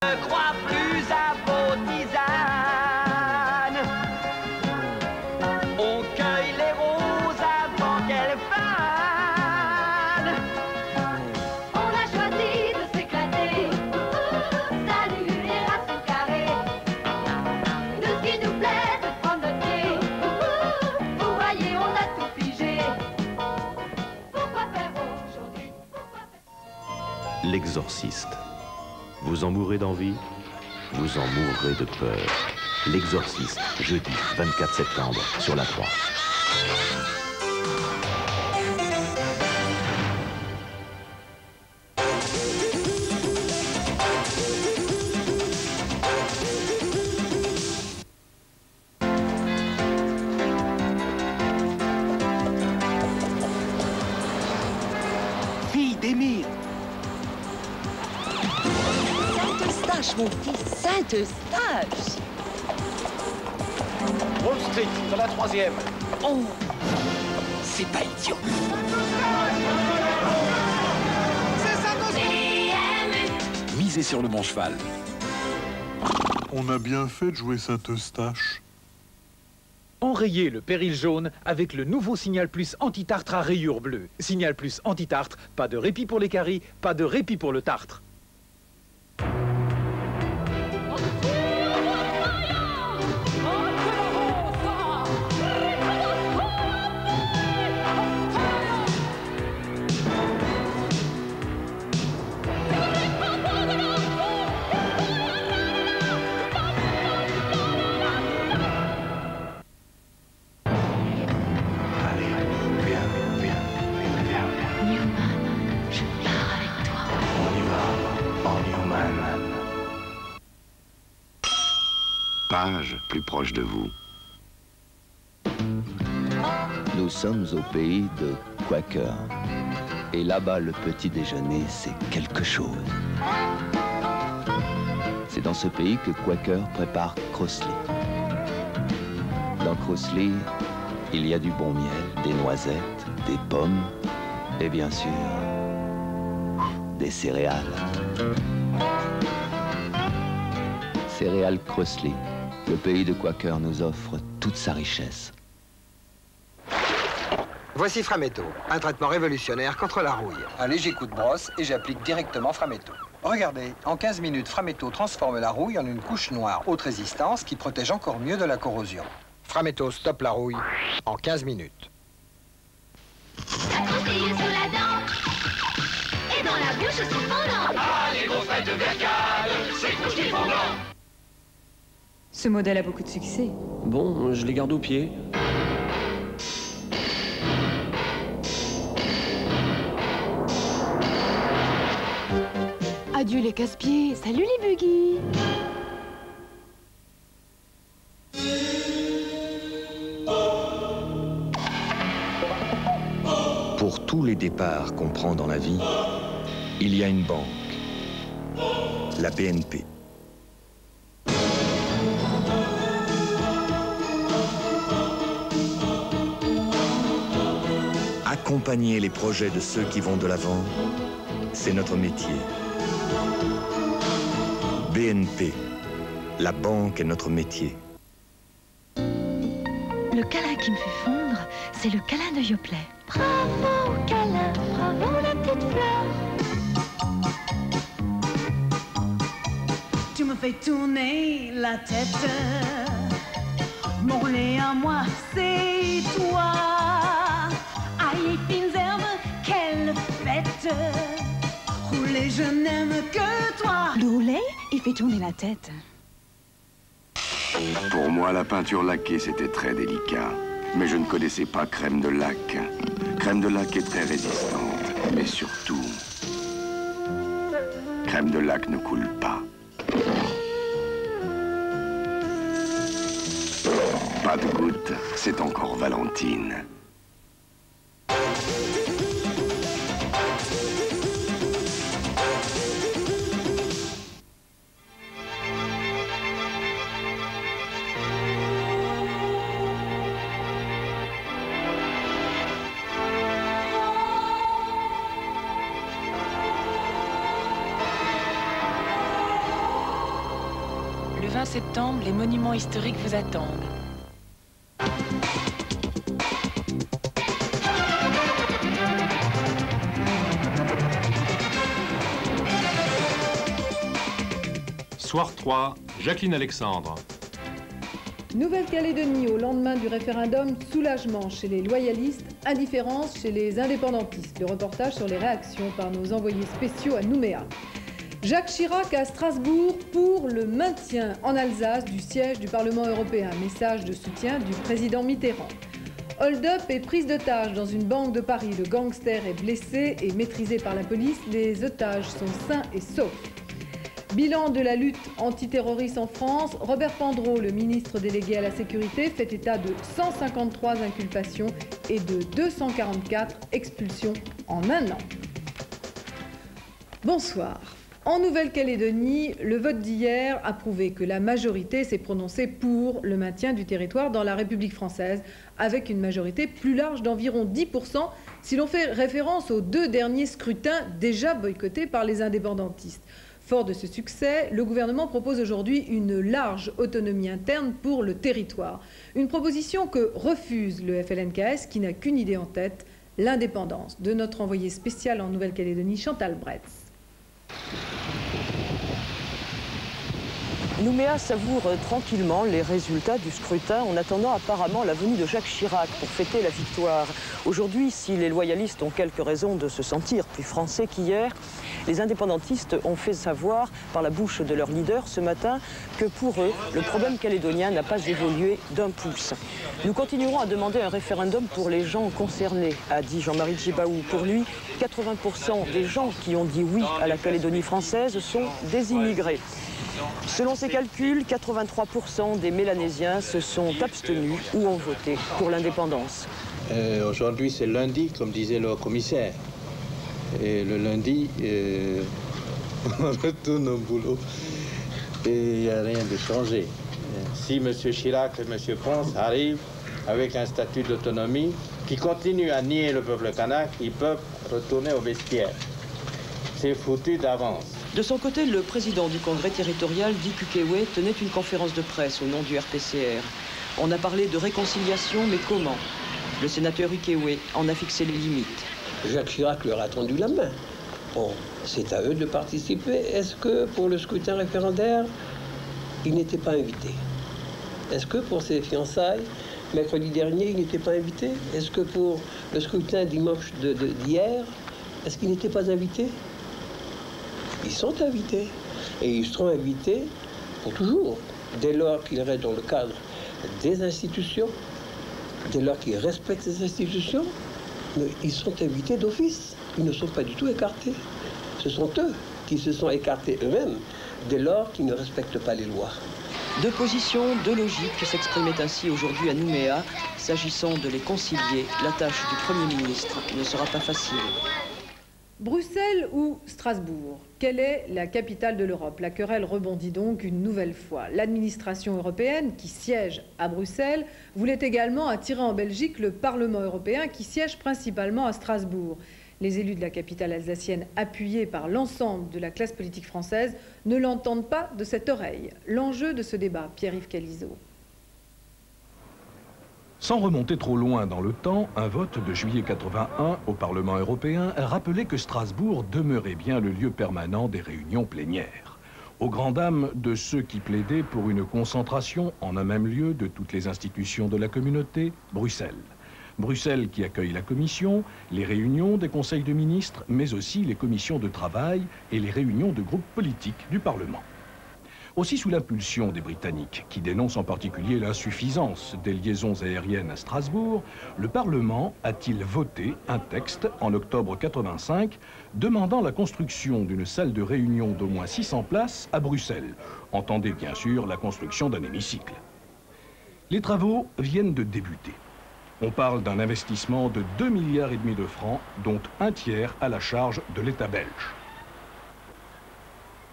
Ne crois plus à vos tisanes. On cueille les roses avant qu'elles fanent. On a choisi de s'éclater. Salut les racines carrées. Nous, ce qui nous plaît, c'est de prendre notre thé. Vous voyez, on a tout figé. Pourquoi faire aujourd'hui? L'exorciste. Vous en mourrez d'envie, vous en mourrez de peur. L'exorciste, jeudi 24 septembre, sur la 3. Fille d'Émile. Saint-Eustache, mon petit Saint-Eustache. Wall Street, sur la 3e. Oh, c'est pas idiot. Misez sur le bon cheval. On a bien fait de jouer Saint-Eustache. Enrayez le péril jaune avec le nouveau Signal Plus anti-tartre à rayures bleues. Signal Plus anti-tartre, pas de répit pour les caries, pas de répit pour le tartre. Page, plus proche de vous. Nous sommes au pays de Quaker. Et là-bas, le petit déjeuner, c'est quelque chose. C'est dans ce pays que Quaker prépare Crossley. Dans Crossley, il y a du bon miel, des noisettes, des pommes et bien sûr, des céréales. Céréales Crossley. Le pays de Quaker nous offre toute sa richesse. Voici Frametto, un traitement révolutionnaire contre la rouille. Un léger coup de brosse et j'applique directement Frametto. Regardez, en 15 minutes, Frametto transforme la rouille en une couche noire haute résistance qui protège encore mieux de la corrosion. Frametto stoppe la rouille en 15 minutes. Accrochez sous la dent et dans la bouche c'est fondant. Ah, les grosses têtes de vercade, c'est couche qui font blanc. Ce modèle a beaucoup de succès. Bon, je les garde au pied. Adieu les casse-pieds. Salut les buggy. Pour tous les départs qu'on prend dans la vie, il y a une banque, la BNP. Accompagner les projets de ceux qui vont de l'avant, c'est notre métier. BNP, la banque est notre métier. Le câlin qui me fait fondre, c'est le câlin de Yoplait. Bravo câlin, bravo la petite fleur. Tu me fais tourner la tête. Mon lait à moi, c'est toi. Aïe, fines herbes, quelle fête. Rouler, je n'aime que toi. Le roulet, il fait tourner la tête. Pour moi, la peinture laquée, c'était très délicat. Mais je ne connaissais pas crème de lac. Crème de lac est très résistante. Mais surtout, crème de lac ne coule pas. Pas de goutte, c'est encore Valentine. 20 septembre, les monuments historiques vous attendent. Soir 3, Jacqueline Alexandre. Nouvelle-Calédonie, au lendemain du référendum, soulagement chez les loyalistes, indifférence chez les indépendantistes. Le reportage sur les réactions par nos envoyés spéciaux à Nouméa. Jacques Chirac à Strasbourg pour le maintien en Alsace du siège du Parlement européen. Message de soutien du président Mitterrand. Hold-up et prise d'otages dans une banque de Paris. Le gangster est blessé et maîtrisé par la police. Les otages sont sains et saufs. Bilan de la lutte antiterroriste en France, Robert Pandreau, le ministre délégué à la sécurité, fait état de 153 inculpations et de 244 expulsions en un an. Bonsoir. En Nouvelle-Calédonie, le vote d'hier a prouvé que la majorité s'est prononcée pour le maintien du territoire dans la République française, avec une majorité plus large d'environ 10%, si l'on fait référence aux 2 derniers scrutins déjà boycottés par les indépendantistes. Fort de ce succès, le gouvernement propose aujourd'hui une large autonomie interne pour le territoire. Une proposition que refuse le FLNKS qui n'a qu'une idée en tête, l'indépendance. De notre envoyé spécial en Nouvelle-Calédonie, Chantal Bretz. Nouméa savoure tranquillement les résultats du scrutin en attendant apparemment la venue de Jacques Chirac pour fêter la victoire. Aujourd'hui, si les loyalistes ont quelques raisons de se sentir plus français qu'hier, les indépendantistes ont fait savoir par la bouche de leur leader ce matin que pour eux, le problème calédonien n'a pas évolué d'un pouce. Nous continuerons à demander un référendum pour les gens concernés, a dit Jean-Marie Djibaou. Pour lui, 80% des gens qui ont dit oui à la Calédonie française sont des immigrés. Selon ses calculs, 83% des Mélanésiens se sont abstenus ou ont voté pour l'indépendance. Aujourd'hui, c'est lundi, comme disait le commissaire. Et le lundi, on retourne au boulot et il n'y a rien de changé. Si M. Chirac et M. Pons arrivent avec un statut d'autonomie qui continue à nier le peuple kanak, ils peuvent retourner au vestiaire. C'est foutu d'avance. De son côté, le président du congrès territorial, Dick Ukwe, tenait une conférence de presse au nom du RPCR. On a parlé de réconciliation, mais comment? Le sénateur Ukwe en a fixé les limites. Jacques Chirac leur a tendu la main. Bon, c'est à eux de participer. Est-ce que pour le scrutin référendaire, ils n'étaient pas invités? Est-ce que pour ses fiançailles, mercredi dernier, ils n'étaient pas invités? Est-ce que pour le scrutin dimanche d'hier, est-ce qu'ils n'étaient pas invités? Ils sont invités. Et ils seront invités pour toujours. Dès lors qu'ils restent dans le cadre des institutions, dès lors qu'ils respectent ces institutions, ils sont invités d'office. Ils ne sont pas du tout écartés. Ce sont eux qui se sont écartés eux-mêmes dès lors qu'ils ne respectent pas les lois. 2 positions, 2 logiques s'exprimaient ainsi aujourd'hui à Nouméa. S'agissant de les concilier, la tâche du Premier ministre ne sera pas facile. Bruxelles ou Strasbourg? Quelle est la capitale de l'Europe? La querelle rebondit donc une nouvelle fois. L'administration européenne, qui siège à Bruxelles, voulait également attirer en Belgique le Parlement européen, qui siège principalement à Strasbourg. Les élus de la capitale alsacienne, appuyés par l'ensemble de la classe politique française, ne l'entendent pas de cette oreille. L'enjeu de ce débat, Pierre-Yves Calizot. Sans remonter trop loin dans le temps, un vote de juillet 81 au Parlement européen rappelait que Strasbourg demeurait bien le lieu permanent des réunions plénières. Aux grandes dames de ceux qui plaidaient pour une concentration en un même lieu de toutes les institutions de la communauté, Bruxelles. Bruxelles qui accueille la Commission, les réunions des conseils de ministres, mais aussi les commissions de travail et les réunions de groupes politiques du Parlement. Aussi sous l'impulsion des Britanniques, qui dénoncent en particulier l'insuffisance des liaisons aériennes à Strasbourg, le Parlement a-t-il voté un texte en octobre 85 demandant la construction d'une salle de réunion d'au moins 600 places à Bruxelles. Entendez bien sûr la construction d'un hémicycle. Les travaux viennent de débuter. On parle d'un investissement de 2,5 milliards de francs, dont un tiers à la charge de l'État belge.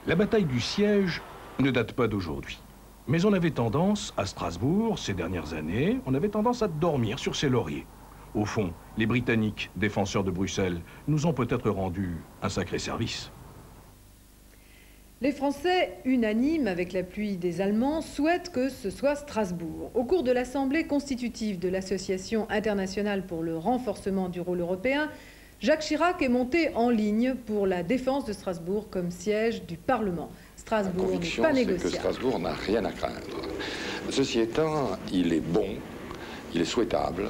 La bataille du siège ne date pas d'aujourd'hui. Mais on avait tendance, à Strasbourg, ces dernières années, on avait tendance à dormir sur ses lauriers. Au fond, les Britanniques, défenseurs de Bruxelles, nous ont peut-être rendu un sacré service. Les Français, unanimes avec l'appui des Allemands, souhaitent que ce soit Strasbourg. Au cours de l'Assemblée constitutive de l'Association internationale pour le renforcement du rôle européen, Jacques Chirac est monté en ligne pour la défense de Strasbourg comme siège du Parlement. Strasbourg n'est pas négociable. Que Strasbourg n'a rien à craindre. Ceci étant, il est bon, il est souhaitable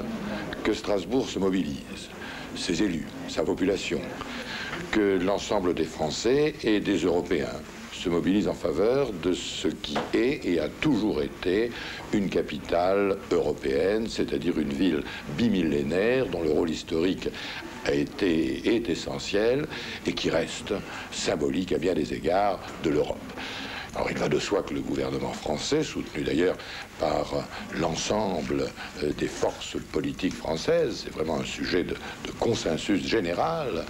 que Strasbourg se mobilise, ses élus, sa population, que l'ensemble des Français et des Européens se mobilisent en faveur de ce qui est et a toujours été une capitale européenne, c'est-à-dire une ville bimillénaire dont le rôle historique est essentiel et qui reste symbolique à bien des égards de l'Europe. Alors il va de soi que le gouvernement français, soutenu d'ailleurs par l'ensemble des forces politiques françaises, c'est vraiment un sujet de consensus général,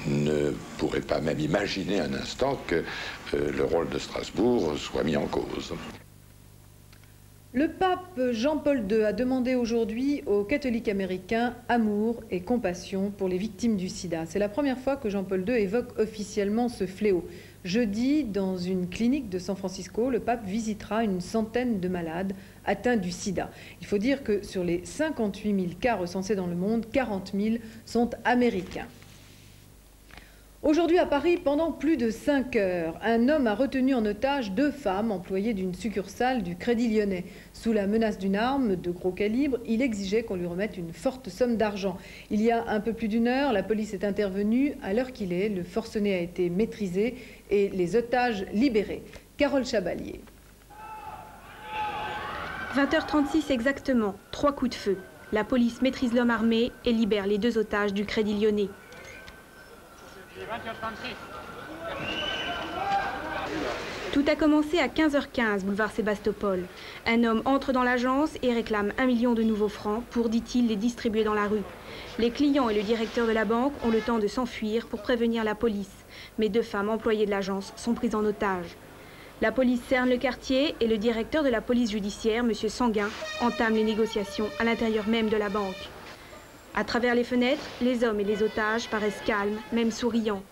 ne pourrait pas même imaginer un instant que le rôle de Strasbourg soit mis en cause. Le pape Jean-Paul II a demandé aujourd'hui aux catholiques américains amour et compassion pour les victimes du sida. C'est la première fois que Jean-Paul II évoque officiellement ce fléau. Jeudi, dans une clinique de San Francisco, le pape visitera une centaine de malades atteints du sida. Il faut dire que sur les 58 000 cas recensés dans le monde, 40 000 sont américains. Aujourd'hui à Paris, pendant plus de 5 heures, un homme a retenu en otage 2 femmes employées d'une succursale du Crédit Lyonnais. Sous la menace d'une arme de gros calibre, il exigeait qu'on lui remette une forte somme d'argent. Il y a un peu plus d'une heure, la police est intervenue. À l'heure qu'il est, le forcené a été maîtrisé et les otages libérés. Carole Chabalier. 20h36 exactement, 3 coups de feu. La police maîtrise l'homme armé et libère les 2 otages du Crédit Lyonnais. Tout a commencé à 15h15, boulevard Sébastopol. Un homme entre dans l'agence et réclame 1 million de nouveaux francs pour, dit-il, les distribuer dans la rue. Les clients et le directeur de la banque ont le temps de s'enfuir pour prévenir la police. Mais 2 femmes employées de l'agence sont prises en otage. La police cerne le quartier et le directeur de la police judiciaire, M. Sanguin, entame les négociations à l'intérieur même de la banque. À travers les fenêtres, les hommes et les otages paraissent calmes, même souriants.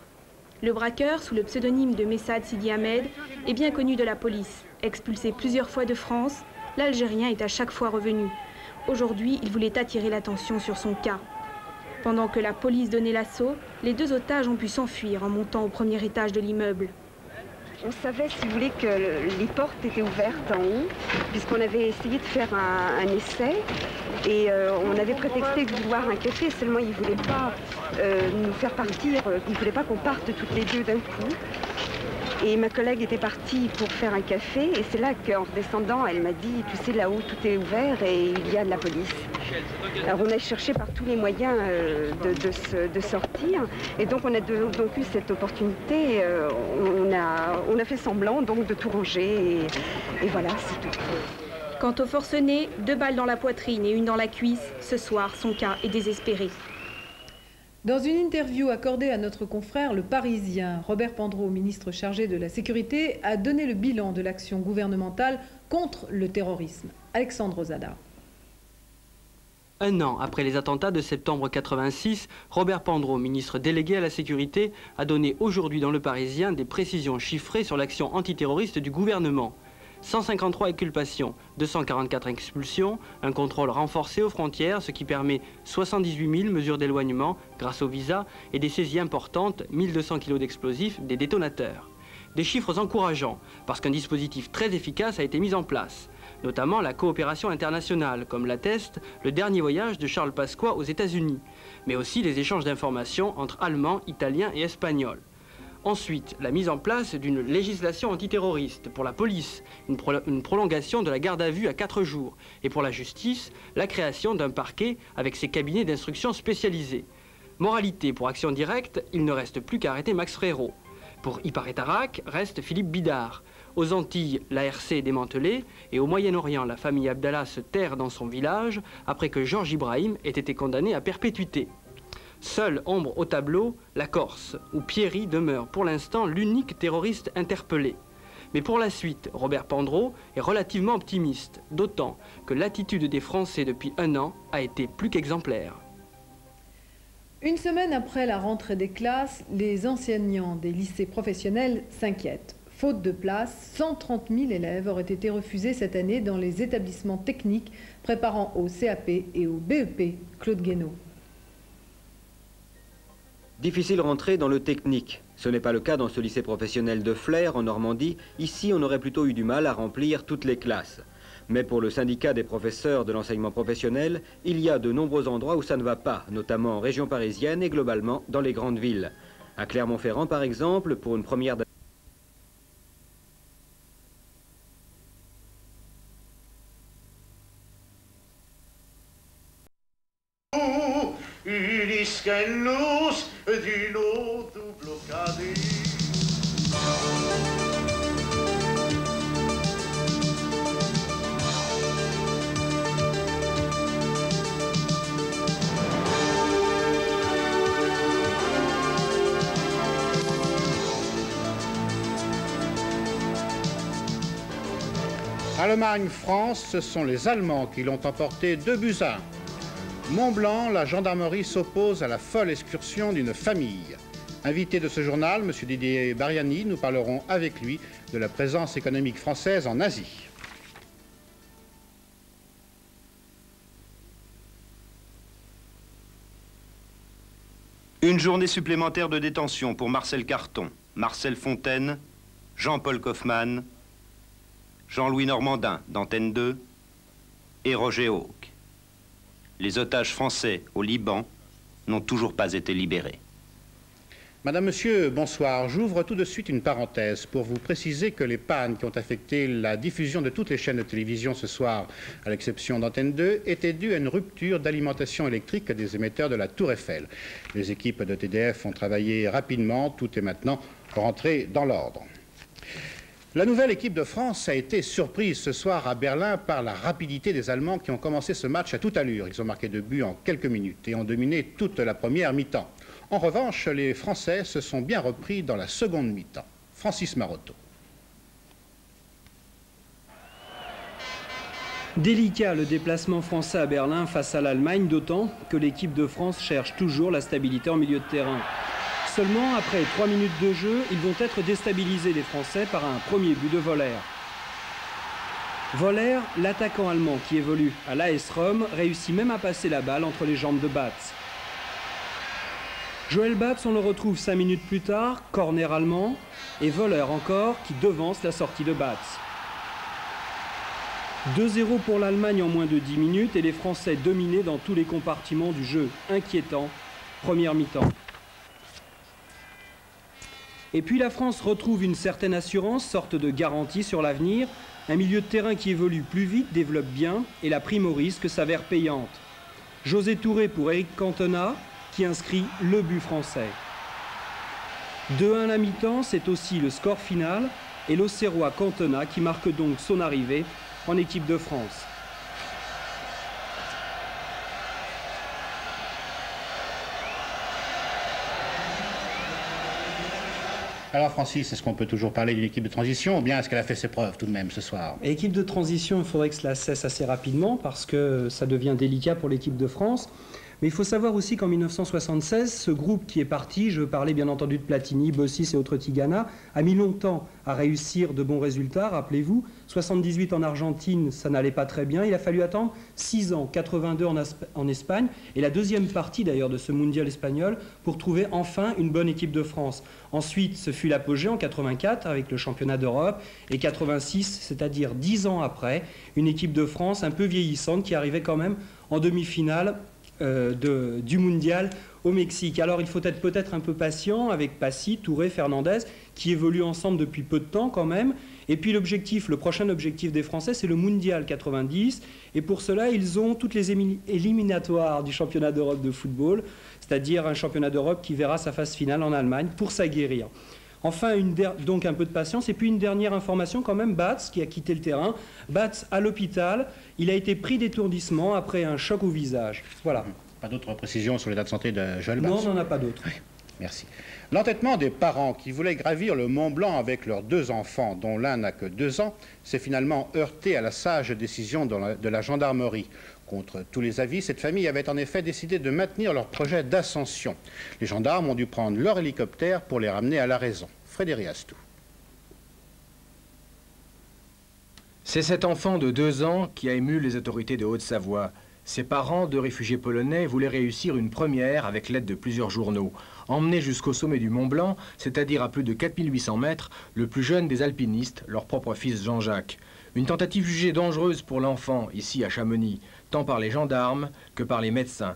Le braqueur, sous le pseudonyme de Messad Sidi Ahmed, est bien connu de la police. Expulsé plusieurs fois de France, l'Algérien est à chaque fois revenu. Aujourd'hui, il voulait attirer l'attention sur son cas. Pendant que la police donnait l'assaut, les 2 otages ont pu s'enfuir en montant au premier étage de l'immeuble. On savait, si vous voulez, que les portes étaient ouvertes en haut, puisqu'on avait essayé de faire un essai. Et on avait prétexté de vouloir un café, seulement ils ne voulaient pas nous faire partir, ils ne voulaient pas qu'on parte toutes les 2 d'un coup. Et ma collègue était partie pour faire un café, et c'est là qu'en redescendant, elle m'a dit, tu sais, là-haut, tout est ouvert et il y a de la police. Alors on a cherché par tous les moyens de sortir, et donc on a donc eu cette opportunité, on a fait semblant donc de tout ranger, et voilà, c'est tout. Quant au forcené, 2 balles dans la poitrine et 1 dans la cuisse, ce soir, son cas est désespéré. Dans une interview accordée à notre confrère Le Parisien, Robert Pandreau, ministre chargé de la Sécurité, a donné le bilan de l'action gouvernementale contre le terrorisme. Alexandre Ozada. 1 an après les attentats de septembre 86, Robert Pandreau, ministre délégué à la Sécurité, a donné aujourd'hui dans Le Parisien des précisions chiffrées sur l'action antiterroriste du gouvernement. 153 inculpations, 244 expulsions, un contrôle renforcé aux frontières, ce qui permet 78 000 mesures d'éloignement grâce au visa et des saisies importantes, 1200 kg d'explosifs, des détonateurs. Des chiffres encourageants, parce qu'un dispositif très efficace a été mis en place, notamment la coopération internationale, comme l'atteste le dernier voyage de Charles Pasqua aux États-Unis, mais aussi les échanges d'informations entre Allemands, Italiens et Espagnols. Ensuite, la mise en place d'une législation antiterroriste pour la police, une prolongation de la garde à vue à 4 jours, et pour la justice, la création d'un parquet avec ses cabinets d'instruction spécialisés. Moralité, pour action directe, il ne reste plus qu'à arrêter Max Frérot. Pour Ipar-et-Tarak, reste Philippe Bidard. Aux Antilles, l'ARC est démantelée, et au Moyen-Orient, la famille Abdallah se terre dans son village après que Georges Ibrahim ait été condamné à perpétuité. Seule ombre au tableau, la Corse, où Pierry demeure pour l'instant l'unique terroriste interpellé. Mais pour la suite, Robert Pandreau est relativement optimiste, d'autant que l'attitude des Français depuis 1 an a été plus qu'exemplaire. Une semaine après la rentrée des classes, les enseignants des lycées professionnels s'inquiètent. Faute de place, 130 000 élèves auraient été refusés cette année dans les établissements techniques préparant au CAP et au BEP. Claude Guénaud. Difficile rentrer dans le technique. Ce n'est pas le cas dans ce lycée professionnel de Flers, en Normandie. Ici, on aurait plutôt eu du mal à remplir toutes les classes. Mais pour le syndicat des professeurs de l'enseignement professionnel, il y a de nombreux endroits où ça ne va pas, notamment en région parisienne et globalement dans les grandes villes. À Clermont-Ferrand, par exemple, pour une première... Allemagne-France, ce sont les Allemands qui l'ont emporté 2-1. Mont-Blanc, la gendarmerie s'oppose à la folle excursion d'une famille. Invité de ce journal, M. Didier Bariani, nous parlerons avec lui de la présence économique française en Asie. Une journée supplémentaire de détention pour Marcel Carton, Marcel Fontaine, Jean-Paul Kaufmann, Jean-Louis Normandin d'Antenne 2 et Roger Hawke. Les otages français au Liban n'ont toujours pas été libérés. Madame, Monsieur, bonsoir. J'ouvre tout de suite une parenthèse pour vous préciser que les pannes qui ont affecté la diffusion de toutes les chaînes de télévision ce soir, à l'exception d'Antenne 2, étaient dues à une rupture d'alimentation électrique des émetteurs de la Tour Eiffel. Les équipes de TDF ont travaillé rapidement. Tout est maintenant rentré dans l'ordre. La nouvelle équipe de France a été surprise ce soir à Berlin par la rapidité des Allemands qui ont commencé ce match à toute allure. Ils ont marqué 2 buts en quelques minutes et ont dominé toute la première mi-temps. En revanche, les Français se sont bien repris dans la seconde mi-temps. Francis Marotto. Délicat le déplacement français à Berlin face à l'Allemagne, d'autant que l'équipe de France cherche toujours la stabilité en milieu de terrain. Seulement, après 3 minutes de jeu, ils vont être déstabilisés, les Français, par un premier but de Voller. Voller, l'attaquant allemand qui évolue à l'AS Rome, réussit même à passer la balle entre les jambes de Batz. Joël Batz, on le retrouve 5 minutes plus tard, corner allemand, et Voller encore qui devance la sortie de Batz. 2-0 pour l'Allemagne en moins de 10 minutes et les Français dominés dans tous les compartiments du jeu. Inquiétant, première mi-temps. Et puis la France retrouve une certaine assurance, sorte de garantie sur l'avenir. Un milieu de terrain qui évolue plus vite, développe bien, et la prime au risque s'avère payante. José Touré pour Eric Cantona, qui inscrit le but français. 2-1 à la mi-temps, c'est aussi le score final, et l'Auxerrois Cantona qui marque donc son arrivée en équipe de France. Alors Francis, est-ce qu'on peut toujours parler d'une équipe de transition ou bien est-ce qu'elle a fait ses preuves tout de même ce soir? Équipe de transition, il faudrait que cela cesse assez rapidement parce que ça devient délicat pour l'équipe de France. Mais il faut savoir aussi qu'en 1976, ce groupe qui est parti, je veux parler bien entendu de Platini, Bossis et autres Tigana, a mis longtemps à réussir de bons résultats, rappelez-vous. 78 en Argentine, ça n'allait pas très bien. Il a fallu attendre 6 ans, 82 en Espagne, et la deuxième partie d'ailleurs de ce mondial espagnol, pour trouver enfin une bonne équipe de France. Ensuite, ce fut l'apogée en 84 avec le championnat d'Europe, et 86, c'est-à-dire 10 ans après, une équipe de France un peu vieillissante qui arrivait quand même en demi-finale du mondial au Mexique. Alors il faut être peut-être un peu patient avec Passy, Touré, Fernandez qui évoluent ensemble depuis peu de temps quand même. Et puis l'objectif, le prochain objectif des Français, c'est le mondial 90. Et pour cela, ils ont toutes les éliminatoires du championnat d'Europe de football, c'est-à-dire un championnat d'Europe qui verra sa phase finale en Allemagne pour s'aguerrir. Enfin, donc un peu de patience. Et puis une dernière information quand même, Batz qui a quitté le terrain. Batz à l'hôpital, il a été pris d'étourdissement après un choc au visage. Voilà. Pas d'autres précisions sur l'état de santé de Joël Batz? Non, on n'en a pas d'autres. Oui, merci. L'entêtement des parents qui voulaient gravir le Mont Blanc avec leurs 2 enfants, dont l'un n'a que 2 ans, s'est finalement heurté à la sage décision de la gendarmerie. Contre tous les avis, cette famille avait en effet décidé de maintenir leur projet d'ascension. Les gendarmes ont dû prendre leur hélicoptère pour les ramener à la raison. Frédéric Astou. C'est cet enfant de 2 ans qui a ému les autorités de Haute-Savoie. Ses parents, 2 réfugiés polonais, voulaient réussir une première avec l'aide de plusieurs journaux. Emmené jusqu'au sommet du Mont Blanc, c'est-à-dire à plus de 4800 mètres, le plus jeune des alpinistes, leur propre fils Jean-Jacques. Une tentative jugée dangereuse pour l'enfant, ici à Chamonix, tant par les gendarmes que par les médecins.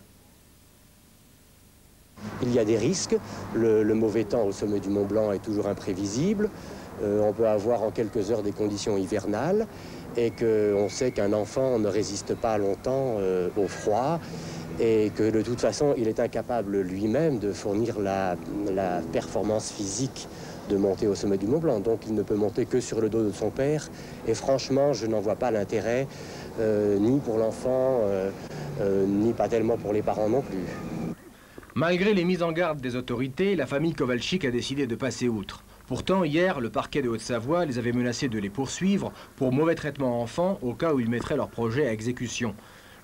Il y a des risques. Le mauvais temps au sommet du Mont Blanc est toujours imprévisible. On peut avoir en quelques heures des conditions hivernales et qu'on sait qu'un enfant ne résiste pas longtemps au froid et que de toute façon, il est incapable lui-même de fournir la performance physique de monter au sommet du Mont Blanc. Donc il ne peut monter que sur le dos de son père. Et franchement, je n'en vois pas l'intérêt, ni pour l'enfant, ni pas tellement pour les parents non plus. Malgré les mises en garde des autorités, la famille Kowalczyk a décidé de passer outre. Pourtant, hier, le parquet de Haute-Savoie les avait menacés de les poursuivre pour mauvais traitement enfant au cas où ils mettraient leur projet à exécution.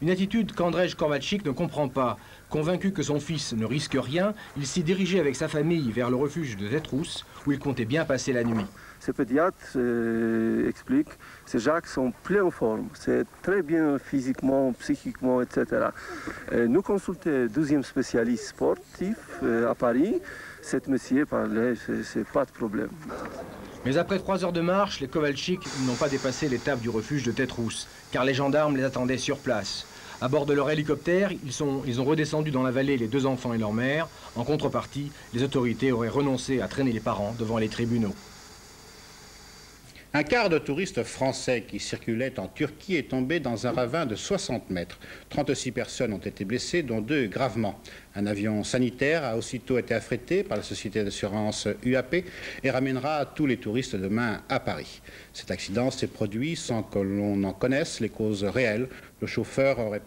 Une attitude qu'Andrzej Kowalczyk ne comprend pas. Convaincu que son fils ne risque rien, il s'est dirigé avec sa famille vers le refuge de Tétrousse, où il comptait bien passer la nuit. Ce pédiatre explique que ces Jacques sont plein en forme, c'est très bien physiquement, psychiquement, etc. Nous consultons le 12e spécialiste sportif à Paris. Cet monsieur parlait, c'est pas de problème. Mais après 3 heures de marche, les Kowalczyk n'ont pas dépassé l'étape du refuge de Tétrousse, car les gendarmes les attendaient sur place. À bord de leur hélicoptère, ils ont redescendu dans la vallée les 2 enfants et leur mère. En contrepartie, les autorités auraient renoncé à traîner les parents devant les tribunaux. Un quart de touristes français qui circulaient en Turquie est tombé dans un ravin de 60 mètres. 36 personnes ont été blessées, dont 2 gravement. Un avion sanitaire a aussitôt été affrété par la société d'assurance UAP et ramènera tous les touristes demain à Paris. Cet accident s'est produit sans que l'on en connaisse les causes réelles. Le chauffeur aurait